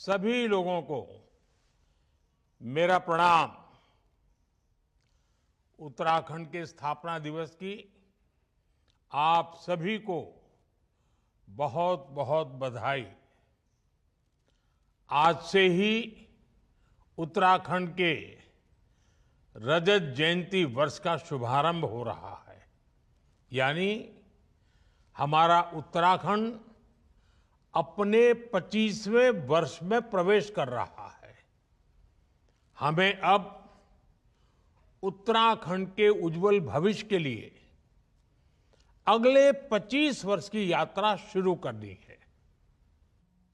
सभी लोगों को मेरा प्रणाम। उत्तराखंड के स्थापना दिवस की आप सभी को बहुत बहुत बधाई। आज से ही उत्तराखंड के रजत जयंती वर्ष का शुभारंभ हो रहा है, यानी हमारा उत्तराखंड अपने 25वें वर्ष में प्रवेश कर रहा है। हमें अब उत्तराखंड के उज्जवल भविष्य के लिए अगले 25 वर्ष की यात्रा शुरू करनी है।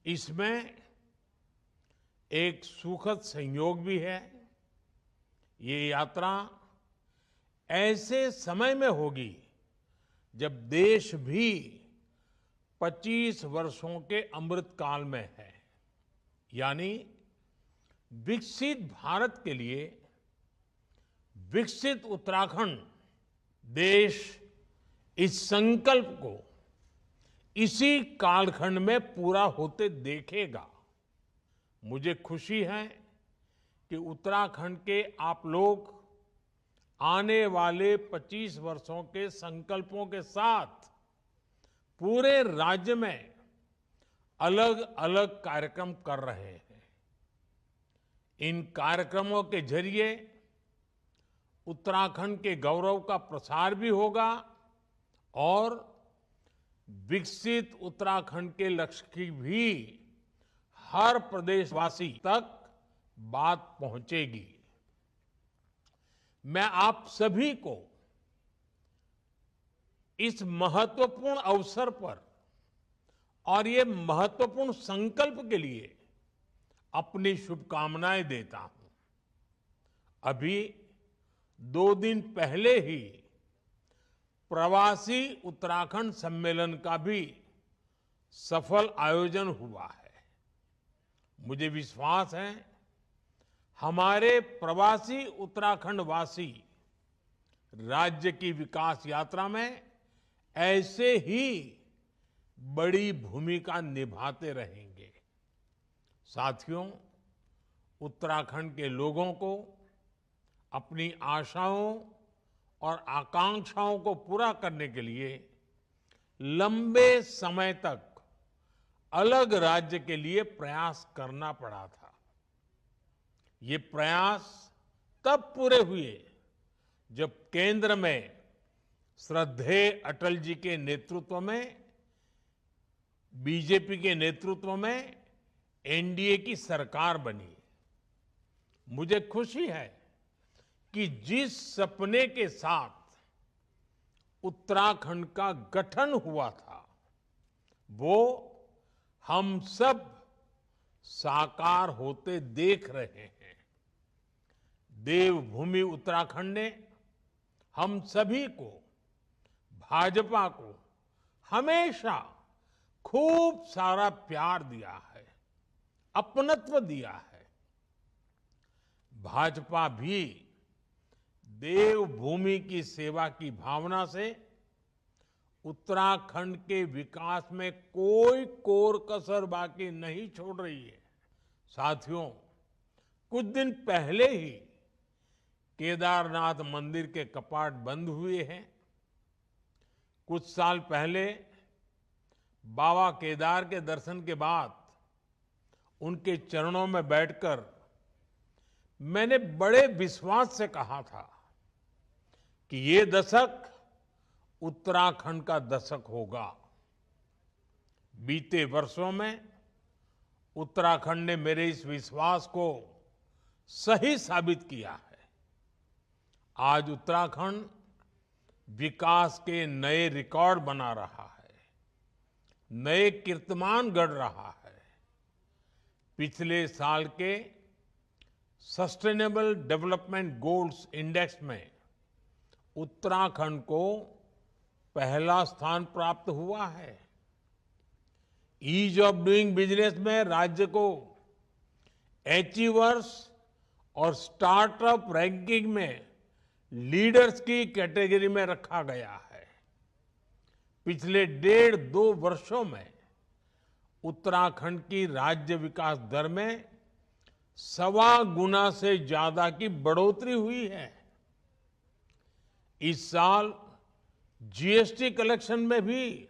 इसमें एक सुखद संयोग भी है। ये यात्रा ऐसे समय में होगी जब देश भी 25 वर्षों के अमृत काल में है, यानी विकसित भारत के लिए विकसित उत्तराखंड। देश इस संकल्प को इसी कालखंड में पूरा होते देखेगा। मुझे खुशी है कि उत्तराखंड के आप लोग आने वाले 25 वर्षों के संकल्पों के साथ पूरे राज्य में अलग अलग कार्यक्रम कर रहे हैं। इन कार्यक्रमों के जरिए उत्तराखंड के गौरव का प्रसार भी होगा और विकसित उत्तराखंड के लक्ष्य की भी हर प्रदेशवासी तक बात पहुंचेगी। मैं आप सभी को इस महत्वपूर्ण अवसर पर और ये महत्वपूर्ण संकल्प के लिए अपनी शुभकामनाएं देता हूं। अभी 2 दिन पहले ही प्रवासी उत्तराखंड सम्मेलन का भी सफल आयोजन हुआ है। मुझे विश्वास है हमारे प्रवासी उत्तराखंड वासी राज्य की विकास यात्रा में ऐसे ही बड़ी भूमिका निभाते रहेंगे। साथियों, उत्तराखंड के लोगों को अपनी आशाओं और आकांक्षाओं को पूरा करने के लिए लंबे समय तक अलग राज्य के लिए प्रयास करना पड़ा था। ये प्रयास तब पूरे हुए जब केंद्र में श्रद्धेय अटल जी के नेतृत्व में, बीजेपी के नेतृत्व में एनडीए की सरकार बनी। मुझे खुशी है कि जिस सपने के साथ उत्तराखंड का गठन हुआ था वो हम सब साकार होते देख रहे हैं। देवभूमि उत्तराखंड ने हम सभी को, भाजपा को हमेशा खूब सारा प्यार दिया है, अपनत्व दिया है। भाजपा भी देवभूमि की सेवा की भावना से उत्तराखंड के विकास में कोई कोर कसर बाकी नहीं छोड़ रही है। साथियों, कुछ दिन पहले ही केदारनाथ मंदिर के कपाट बंद हुए हैं। कुछ साल पहले बाबा केदार के दर्शन के बाद उनके चरणों में बैठकर मैंने बड़े विश्वास से कहा था कि ये दशक उत्तराखंड का दशक होगा। बीते वर्षों में उत्तराखंड ने मेरे इस विश्वास को सही साबित किया है। आज उत्तराखंड विकास के नए रिकॉर्ड बना रहा है, नए कीर्तिमान गढ़ रहा है। पिछले साल के सस्टेनेबल डेवलपमेंट गोल्स इंडेक्स में उत्तराखंड को पहला स्थान प्राप्त हुआ है। ईज ऑफ डूइंग बिजनेस में राज्य को अचीवर्स और स्टार्टअप रैंकिंग में लीडर्स की कैटेगरी में रखा गया है। पिछले 1.5-2 वर्षों में उत्तराखंड की राज्य विकास दर में 1.25 गुना से ज्यादा की बढ़ोतरी हुई है। इस साल जीएसटी कलेक्शन में भी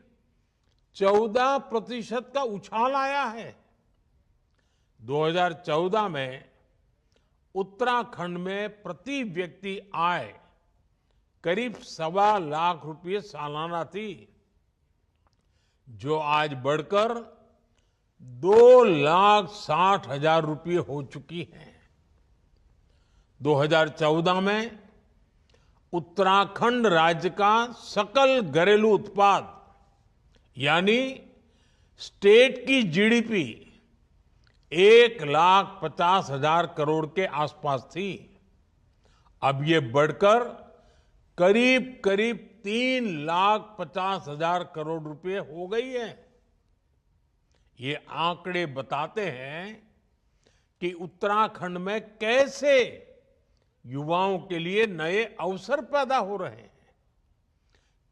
14% का उछाल आया है। 2014 में उत्तराखंड में प्रति व्यक्ति आय करीब 1.25 लाख रुपये सालाना थी, जो आज बढ़कर 2,60,000 रुपये हो चुकी है। 2014 में उत्तराखंड राज्य का सकल घरेलू उत्पाद यानी स्टेट की जीडीपी 1,50,000 करोड़ के आसपास थी। अब ये बढ़कर करीब करीब 3,50,000 करोड़ रुपए हो गई है। ये आंकड़े बताते हैं कि उत्तराखंड में कैसे युवाओं के लिए नए अवसर पैदा हो रहे हैं,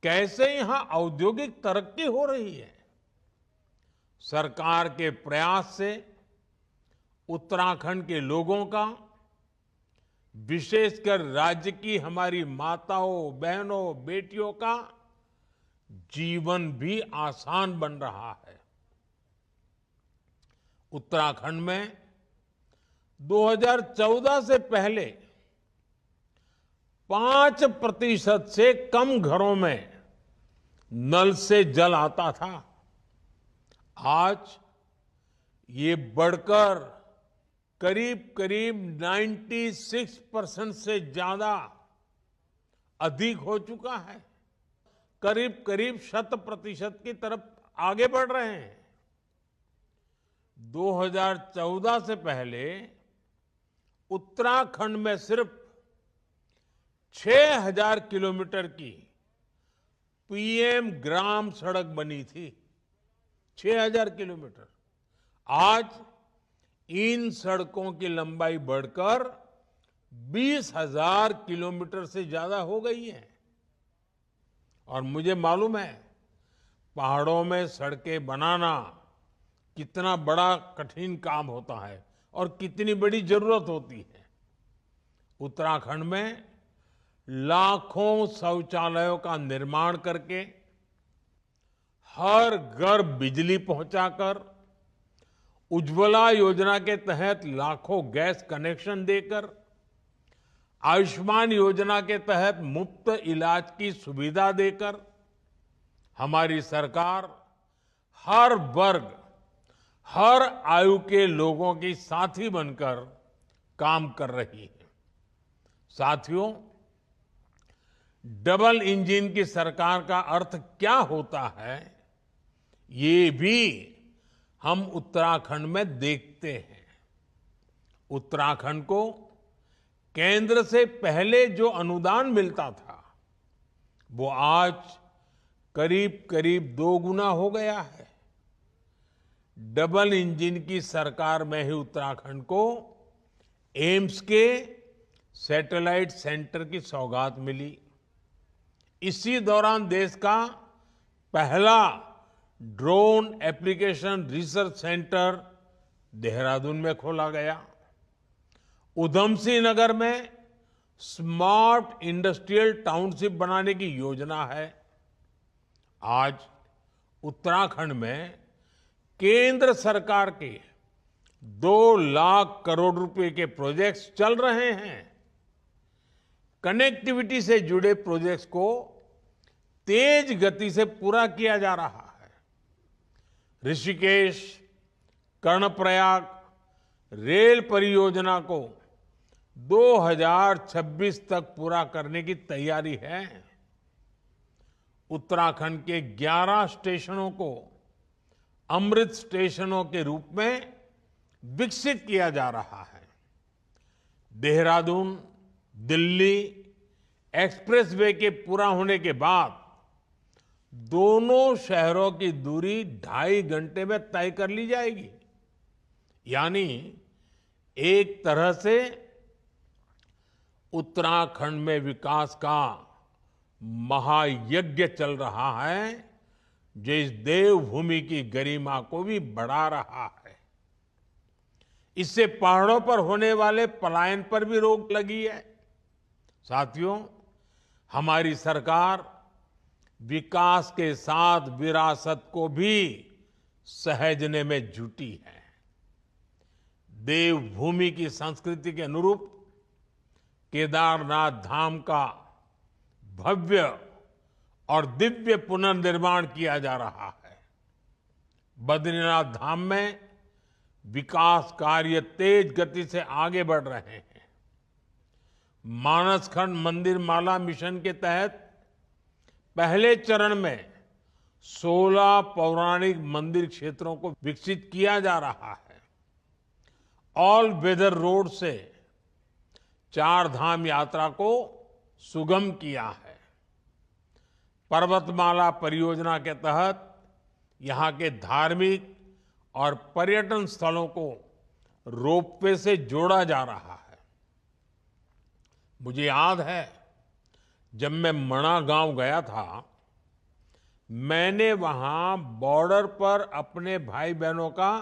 कैसे यहां औद्योगिक तरक्की हो रही है। सरकार के प्रयास से उत्तराखंड के लोगों का, विशेषकर राज्य की हमारी माताओं, बहनों, बेटियों का जीवन भी आसान बन रहा है। उत्तराखंड में 2014 से पहले 5% से कम घरों में नल से जल आता था। आज ये बढ़कर करीब करीब 96% से ज्यादा अधिक हो चुका है। करीब करीब 100% की तरफ आगे बढ़ रहे हैं। 2014 से पहले उत्तराखंड में सिर्फ 6,000 किलोमीटर की पीएम ग्राम सड़क बनी थी। 6,000 किलोमीटर। आज इन सड़कों की लंबाई बढ़कर 20,000 किलोमीटर से ज्यादा हो गई है। और मुझे मालूम है पहाड़ों में सड़कें बनाना कितना बड़ा कठिन काम होता है और कितनी बड़ी जरूरत होती है। उत्तराखंड में लाखों शौचालयों का निर्माण करके, हर घर बिजली पहुंचाकर, उज्ज्वला योजना के तहत लाखों गैस कनेक्शन देकर, आयुष्मान योजना के तहत मुफ्त इलाज की सुविधा देकर हमारी सरकार हर वर्ग, हर आयु के लोगों की साथी बनकर काम कर रही है। साथियों, डबल इंजन की सरकार का अर्थ क्या होता है, ये भी हम उत्तराखंड में देखते हैं। उत्तराखंड को केंद्र से पहले जो अनुदान मिलता था, वो आज करीब करीब 2 गुना हो गया है। डबल इंजन की सरकार में ही उत्तराखंड को एम्स के सैटेलाइट सेंटर की सौगात मिली। इसी दौरान देश का पहला drone application research centre Dehradun में खोला गया। उधम सिंह नगर में स्मार्ट इंडस्ट्रियल टाउनशिप बनाने की योजना है। आज उत्तराखंड में केंद्र सरकार के 2 लाख करोड़ रुपए के प्रोजेक्ट्स चल रहे हैं। कनेक्टिविटी से जुड़े प्रोजेक्ट्स को तेज गति से पूरा किया जा रहा है। ऋषिकेश, कर्णप्रयाग रेल परियोजना को 2026 तक पूरा करने की तैयारी है। उत्तराखंड के 11 स्टेशनों को अमृत स्टेशनों के रूप में विकसित किया जा रहा है। देहरादून दिल्ली एक्सप्रेसवे के पूरा होने के बाद दोनों शहरों की दूरी 2.5 घंटे में तय कर ली जाएगी। यानी एक तरह से उत्तराखंड में विकास का महायज्ञ चल रहा है, जो इस देवभूमि की गरिमा को भी बढ़ा रहा है। इससे पहाड़ों पर होने वाले पलायन पर भी रोक लगी है। साथियों, हमारी सरकार विकास के साथ विरासत को भी सहेजने में जुटी है। देवभूमि की संस्कृति के अनुरूप केदारनाथ धाम का भव्य और दिव्य पुनर्निर्माण किया जा रहा है। बद्रीनाथ धाम में विकास कार्य तेज गति से आगे बढ़ रहे हैं। मानसखंड मंदिर माला मिशन के तहत पहले चरण में 16 पौराणिक मंदिर क्षेत्रों को विकसित किया जा रहा है। ऑल वेदर रोड से 4 धाम यात्रा को सुगम किया है। पर्वतमाला परियोजना के तहत यहां के धार्मिक और पर्यटन स्थलों को रोपवे से जोड़ा जा रहा है। मुझे याद है, जब मैं मणा गांव गया था, मैंने वहां बॉर्डर पर अपने भाई बहनों का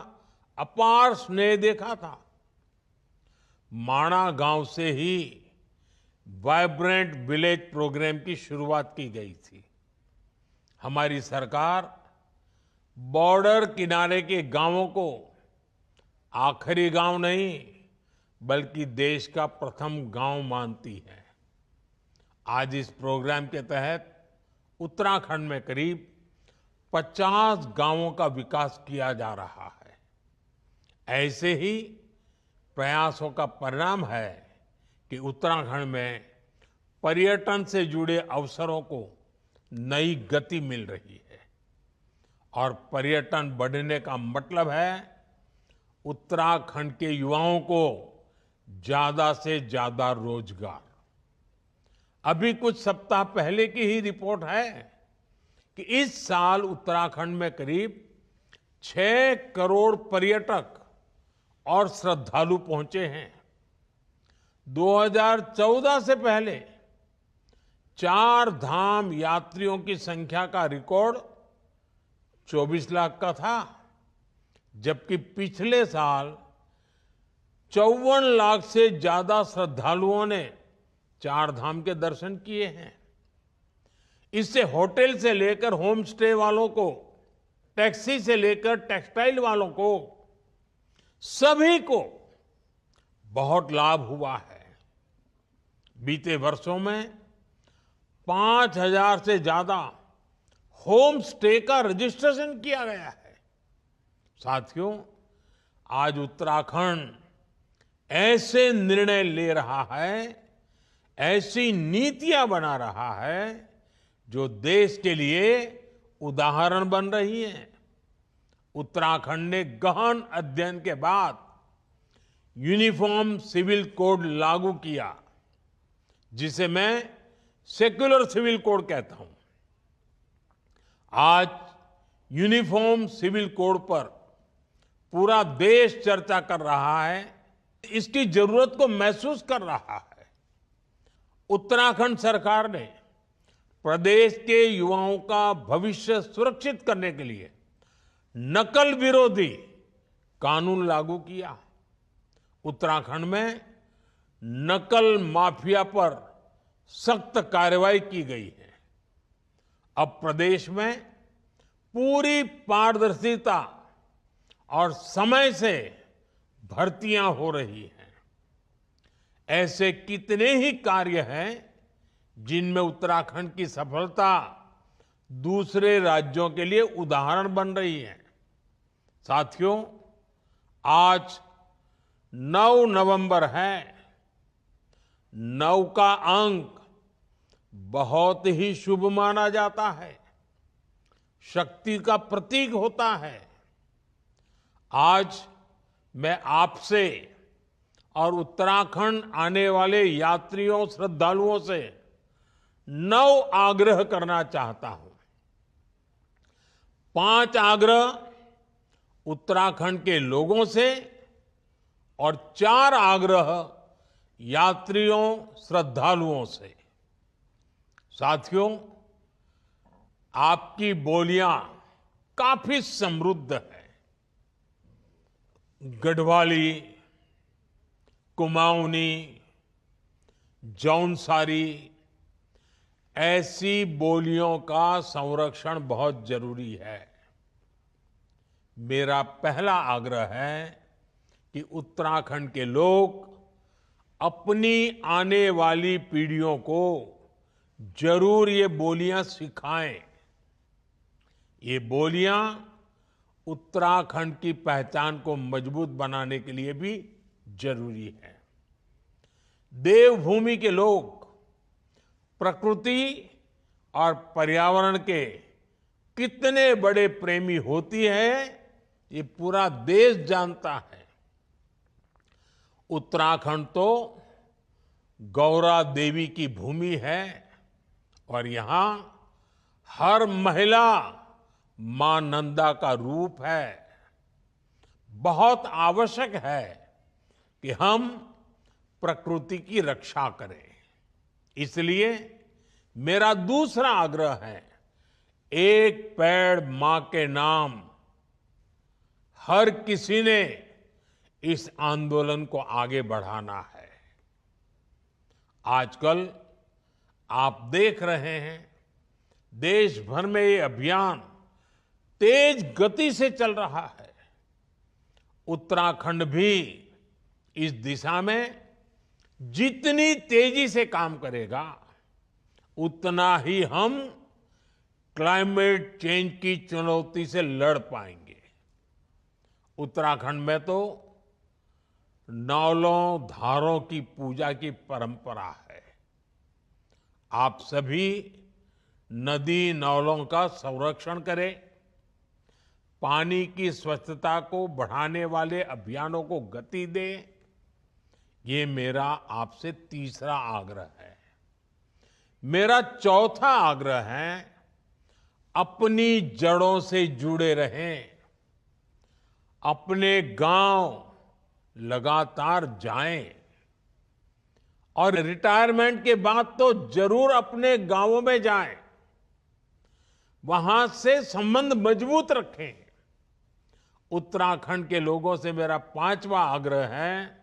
अपार स्नेह देखा था। माणा गांव से ही वाइब्रेंट विलेज प्रोग्राम की शुरुआत की गई थी। हमारी सरकार बॉर्डर किनारे के गांवों को आखिरी गांव नहीं, बल्कि देश का प्रथम गांव मानती है। आज इस प्रोग्राम के तहत उत्तराखंड में करीब 50 गांवों का विकास किया जा रहा है। ऐसे ही प्रयासों का परिणाम है कि उत्तराखंड में पर्यटन से जुड़े अवसरों को नई गति मिल रही है। और पर्यटन बढ़ने का मतलब है उत्तराखंड के युवाओं को ज्यादा से ज्यादा रोजगार। अभी कुछ सप्ताह पहले की ही रिपोर्ट है कि इस साल उत्तराखंड में करीब 6 करोड़ पर्यटक और श्रद्धालु पहुंचे हैं। 2014 से पहले 4 धाम यात्रियों की संख्या का रिकॉर्ड 24 लाख का था, जबकि पिछले साल 54 लाख से ज्यादा श्रद्धालुओं ने 4 धाम के दर्शन किए हैं। इससे होटल से लेकर होम स्टे वालों को, टैक्सी से लेकर टेक्सटाइल वालों को, सभी को बहुत लाभ हुआ है। बीते वर्षों में 5,000 से ज्यादा होम स्टे का रजिस्ट्रेशन किया गया है। साथियों, आज उत्तराखंड ऐसे निर्णय ले रहा है, ऐसी नीतियां बना रहा है जो देश के लिए उदाहरण बन रही हैं। उत्तराखंड ने गहन अध्ययन के बाद यूनिफॉर्म सिविल कोड लागू किया, जिसे मैं सेक्युलर सिविल कोड कहता हूं। आज यूनिफॉर्म सिविल कोड पर पूरा देश चर्चा कर रहा है, इसकी जरूरत को महसूस कर रहा है। उत्तराखंड सरकार ने प्रदेश के युवाओं का भविष्य सुरक्षित करने के लिए नकल विरोधी कानून लागू किया। उत्तराखंड में नकल माफिया पर सख्त कार्रवाई की गई है। अब प्रदेश में पूरी पारदर्शिता और समय से भर्तियां हो रही हैं। ऐसे कितने ही कार्य हैं जिनमें उत्तराखंड की सफलता दूसरे राज्यों के लिए उदाहरण बन रही है। साथियों, आज 9 नवंबर है। 9 का अंक बहुत ही शुभ माना जाता है, शक्ति का प्रतीक होता है। आज मैं आपसे और उत्तराखंड आने वाले यात्रियों, श्रद्धालुओं से 9 आग्रह करना चाहता हूं। 5 आग्रह उत्तराखंड के लोगों से और 4 आग्रह यात्रियों, श्रद्धालुओं से। साथियों, आपकी बोलियां काफी समृद्ध है। गढ़वाली, कुमाऊनी, जौनसारी ऐसी बोलियों का संरक्षण बहुत जरूरी है। मेरा पहला आग्रह है कि उत्तराखंड के लोग अपनी आने वाली पीढ़ियों को जरूर ये बोलियां सिखाएं। ये बोलियां उत्तराखंड की पहचान को मजबूत बनाने के लिए भी जरूरी है। देवभूमि के लोग प्रकृति और पर्यावरण के कितने बड़े प्रेमी होती है, ये पूरा देश जानता है। उत्तराखंड तो गौरा देवी की भूमि है और यहां हर महिला मां नंदा का रूप है। बहुत आवश्यक है कि हम प्रकृति की रक्षा करें। इसलिए मेरा दूसरा आग्रह है, एक पेड़ मां के नाम। हर किसी ने इस आंदोलन को आगे बढ़ाना है। आजकल आप देख रहे हैं, देश भर में ये अभियान तेज गति से चल रहा है। उत्तराखंड भी इस दिशा में जितनी तेजी से काम करेगा, उतना ही हम क्लाइमेट चेंज की चुनौती से लड़ पाएंगे। उत्तराखंड में तो नौलों धारों की पूजा की परंपरा है। आप सभी नदी नौलों का संरक्षण करें। पानी की स्वच्छता को बढ़ाने वाले अभियानों को गति दें। ये मेरा आपसे तीसरा आग्रह है। मेरा चौथा आग्रह है, अपनी जड़ों से जुड़े रहें। अपने गांव लगातार जाएं और रिटायरमेंट के बाद तो जरूर अपने गांवों में जाएं। वहां से संबंध मजबूत रखें। उत्तराखंड के लोगों से मेरा पांचवा आग्रह है,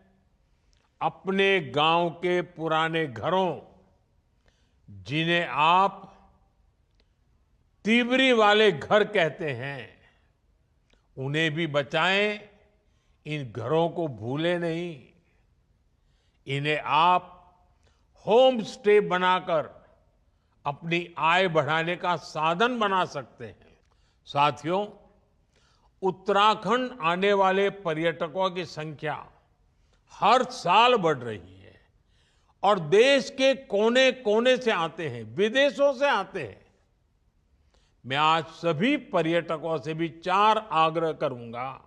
अपने गांव के पुराने घरों, जिन्हें आप तिबरी वाले घर कहते हैं, उन्हें भी बचाएं। इन घरों को भूलें नहीं। इन्हें आप होम स्टे बनाकर अपनी आय बढ़ाने का साधन बना सकते हैं। साथियों, उत्तराखंड आने वाले पर्यटकों की संख्या हर साल बढ़ रही है और देश के कोने कोने से आते हैं, विदेशों से आते हैं। मैं आज सभी पर्यटकों से भी 4 आग्रह करूंगा।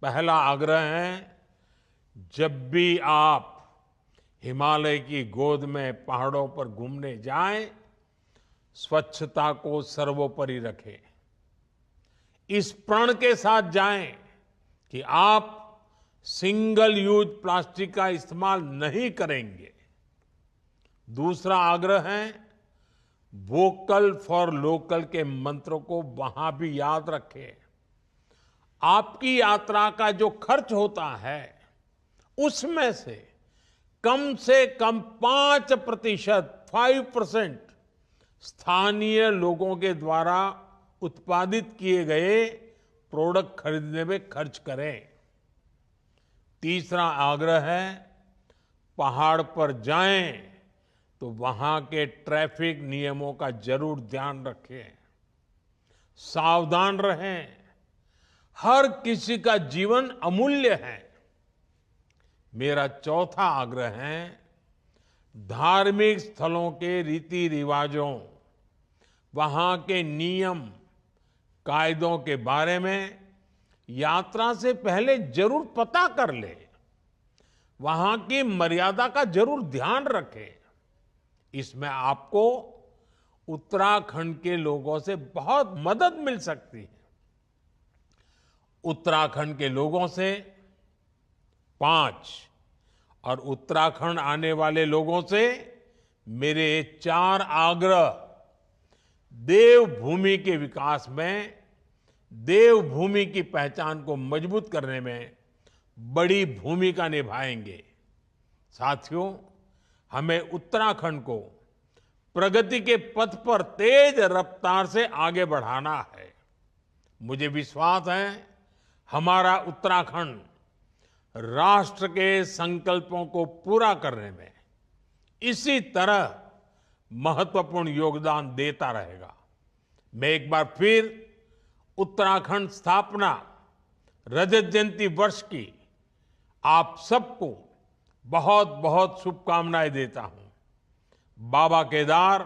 पहला आग्रह है, जब भी आप हिमालय की गोद में पहाड़ों पर घूमने जाएं, स्वच्छता को सर्वोपरि रखें। इस प्रण के साथ जाएं कि आप सिंगल यूज प्लास्टिक का इस्तेमाल नहीं करेंगे। दूसरा आग्रह है, वोकल फॉर लोकल के मंत्र को वहां भी याद रखें। आपकी यात्रा का जो खर्च होता है, उसमें से कम 5% स्थानीय लोगों के द्वारा उत्पादित किए गए प्रोडक्ट खरीदने में खर्च करें। तीसरा आग्रह है, पहाड़ पर जाएं तो वहां के ट्रैफिक नियमों का जरूर ध्यान रखें। सावधान रहें। हर किसी का जीवन अमूल्य है। मेरा चौथा आग्रह है, धार्मिक स्थलों के रीति रिवाजों, वहां के नियम कायदों के बारे में यात्रा से पहले जरूर पता कर ले। वहां की मर्यादा का जरूर ध्यान रखें। इसमें आपको उत्तराखंड के लोगों से बहुत मदद मिल सकती है। उत्तराखंड के लोगों से 5 और उत्तराखंड आने वाले लोगों से मेरे 4 आग्रह देवभूमि के विकास में देवभूमि की पहचान को मजबूत करने में बड़ी भूमिका निभाएंगे। साथियों, हमें उत्तराखंड को प्रगति के पथ पर तेज रफ्तार से आगे बढ़ाना है। मुझे विश्वास है हमारा उत्तराखंड राष्ट्र के संकल्पों को पूरा करने में इसी तरह महत्वपूर्ण योगदान देता रहेगा। मैं एक बार फिर उत्तराखंड स्थापना रजत जयंती वर्ष की आप सबको बहुत बहुत शुभकामनाएं देता हूं। बाबा केदार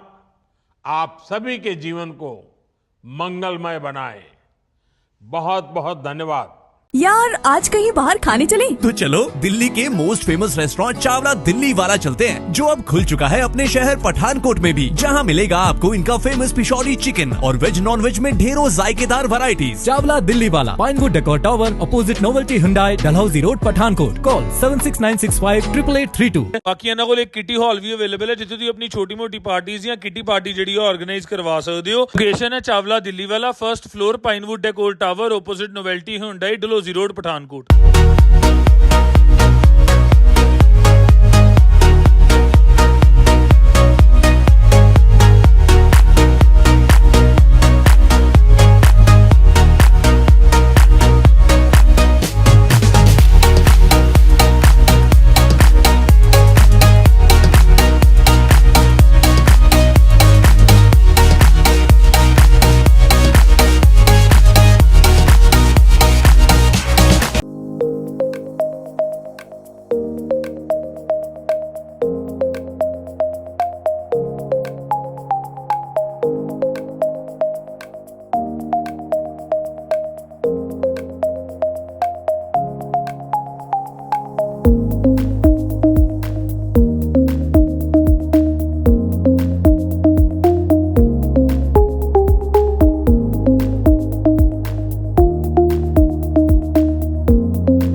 आप सभी के जीवन को मंगलमय बनाए। बहुत बहुत धन्यवाद। यार, आज कहीं बाहर खाने चले? तो चलो दिल्ली के most famous restaurant Chawla Delhi वाला चलते हैं, जो अब खुल चुका है अपने शहर पठानकोट में भी, जहां मिलेगा आपको इनका फेमस पिशौरी चिकन और वेज नॉन वेज में ढेरों जायकेदार वैरायटीज। चावला दिल्ली वाला, Pinewood decor tower, opposite Novelty Hyundai, Dalhousie road, Pathankot. Call 7696588832। बाकी ਇਹਨਾਂ ਕੋਲ ਇੱਕ ਕਿਟੀ ਹਾਲ ਵੀ ਅਵੇਲੇਬਲ ਹੈ, ਜਿੱਥੇ ਤੁਸੀਂ ਆਪਣੀ ਛੋਟੀ ਮੋਟੀ ਪਾਰਟੀਆਂ ਜਾਂ ਕਿਟੀ ਪਾਰਟੀ ਜਿਹੜੀ ਹੈ ਆਰਗੇਨਾਈਜ਼ ਕਰਵਾ ਸਕਦੇ ਹੋ। ਲੋਕੇਸ਼ਨ ਹੈ ਚਾਵਲਾ ਦਿੱਲੀ ਵਾਲਾ, first floor, pinewood decor tower, opposite Novelty Hyundai, Dalhousie road, Pathankot.